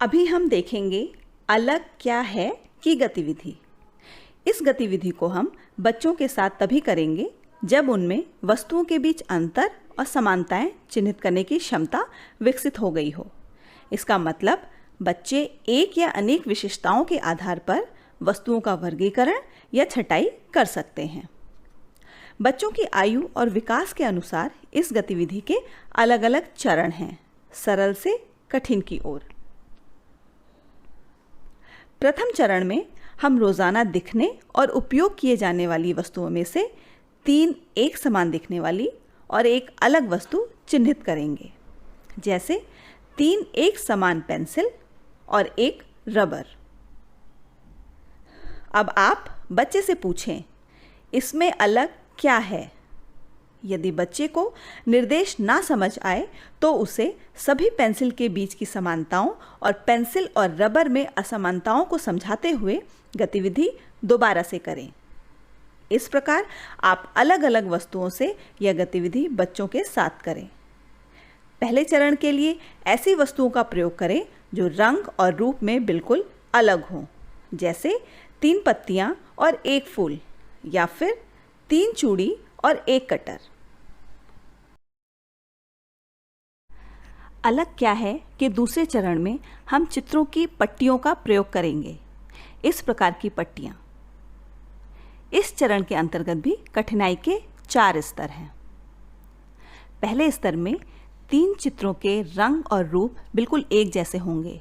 अभी हम देखेंगे अलग क्या है की गतिविधि। इस गतिविधि को हम बच्चों के साथ तभी करेंगे जब उनमें वस्तुओं के बीच अंतर और समानताएं चिन्हित करने की क्षमता विकसित हो गई हो। इसका मतलब बच्चे एक या अनेक विशेषताओं के आधार पर वस्तुओं का वर्गीकरण या छटाई कर सकते हैं। बच्चों की आयु और विकास के अनुसार इस गतिविधि के अलग अलग चरण हैं, सरल से कठिन की ओर। प्रथम चरण में हम रोजाना दिखने और उपयोग किए जाने वाली वस्तुओं में से 3 एक समान दिखने वाली और एक अलग वस्तु चिन्हित करेंगे, जैसे 3 एक समान पेंसिल और एक रबर। अब आप बच्चे से पूछें, इसमें अलग क्या है? यदि बच्चे को निर्देश ना समझ आए तो उसे सभी पेंसिल के बीच की समानताओं और पेंसिल और रबर में असमानताओं को समझाते हुए गतिविधि दोबारा से करें। इस प्रकार आप अलग अलग वस्तुओं से यह गतिविधि बच्चों के साथ करें। पहले चरण के लिए ऐसी वस्तुओं का प्रयोग करें जो रंग और रूप में बिल्कुल अलग हों, जैसे 3 पत्तियां और 1 फूल, या फिर 3 चूड़ी और 1 कटर। अलग क्या है कि दूसरे चरण में हम चित्रों की पट्टियों का प्रयोग करेंगे। इस प्रकार की पट्टियां। इस चरण के अंतर्गत भी कठिनाई के 4 स्तर हैं। पहले स्तर में 3 चित्रों के रंग और रूप बिल्कुल एक जैसे होंगे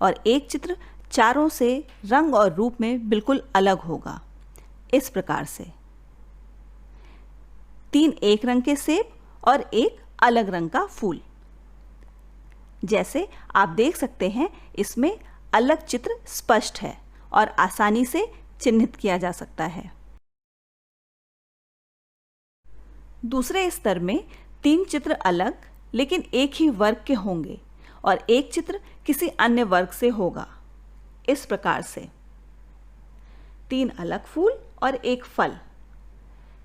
और एक चित्र चारों से रंग और रूप में बिल्कुल अलग होगा। इस प्रकार से 3 एक रंग के सेब और एक अलग रंग का फूल। जैसे आप देख सकते हैं, इसमें अलग चित्र स्पष्ट है और आसानी से चिन्हित किया जा सकता है। दूसरे स्तर में 3 चित्र अलग लेकिन एक ही वर्ग के होंगे और एक चित्र किसी अन्य वर्ग से होगा। इस प्रकार से 3 अलग फूल और 1 फल।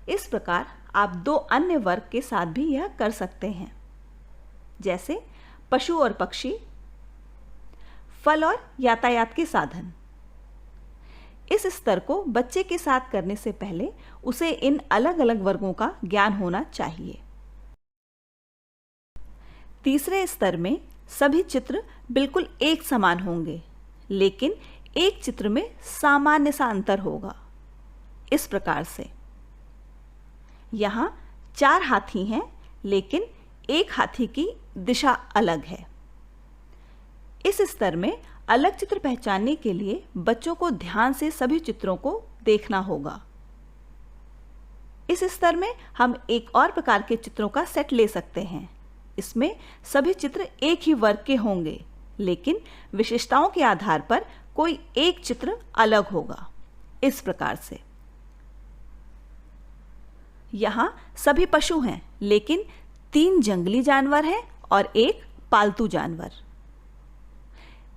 इस प्रकार आप 2 अन्य वर्ग के साथ भी यह कर सकते हैं, जैसे पशु और पक्षी, फल और यातायात के साधन। इस स्तर को बच्चे के साथ करने से पहले उसे इन अलग अलग वर्गों का ज्ञान होना चाहिए। तीसरे स्तर में सभी चित्र बिल्कुल एक समान होंगे, लेकिन एक चित्र में सामान्य सा अंतर होगा। इस प्रकार से यहां 4 हाथी हैं, लेकिन एक हाथी की दिशा अलग है। इस स्तर में अलग चित्र पहचानने के लिए बच्चों को ध्यान से सभी चित्रों को देखना होगा। इस स्तर में हम एक और प्रकार के चित्रों का सेट ले सकते हैं। इसमें सभी चित्र एक ही वर्ग के होंगे, लेकिन विशेषताओं के आधार पर कोई एक चित्र अलग होगा। इस प्रकार से यहां सभी पशु हैं, लेकिन 3 जंगली जानवर हैं और 1 पालतू जानवर।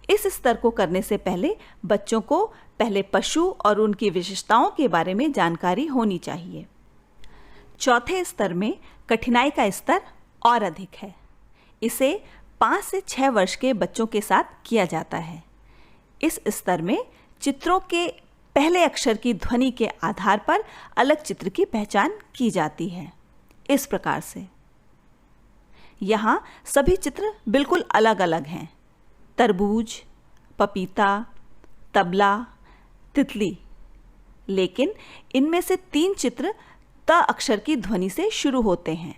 इस स्तर को करने से पहले बच्चों को पहले पशु और उनकी विशेषताओं के बारे में जानकारी होनी चाहिए। चौथे स्तर में कठिनाई का स्तर और अधिक है। इसे 5 से 6 वर्ष के बच्चों के साथ किया जाता है। इस स्तर में चित्रों के पहले अक्षर की ध्वनि के आधार पर अलग चित्र की पहचान की जाती है। इस प्रकार से यहाँ सभी चित्र बिल्कुल अलग अलग हैं। तरबूज, पपीता, तबला, तितली, लेकिन इनमें से 3 चित्र त अक्षर की ध्वनि से शुरू होते हैं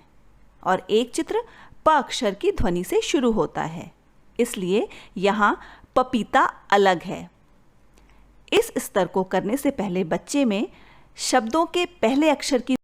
और एक चित्र प अक्षर की ध्वनि से शुरू होता है, इसलिए यहाँ पपीता अलग है। इस स्तर को करने से पहले बच्चे में शब्दों के पहले अक्षर की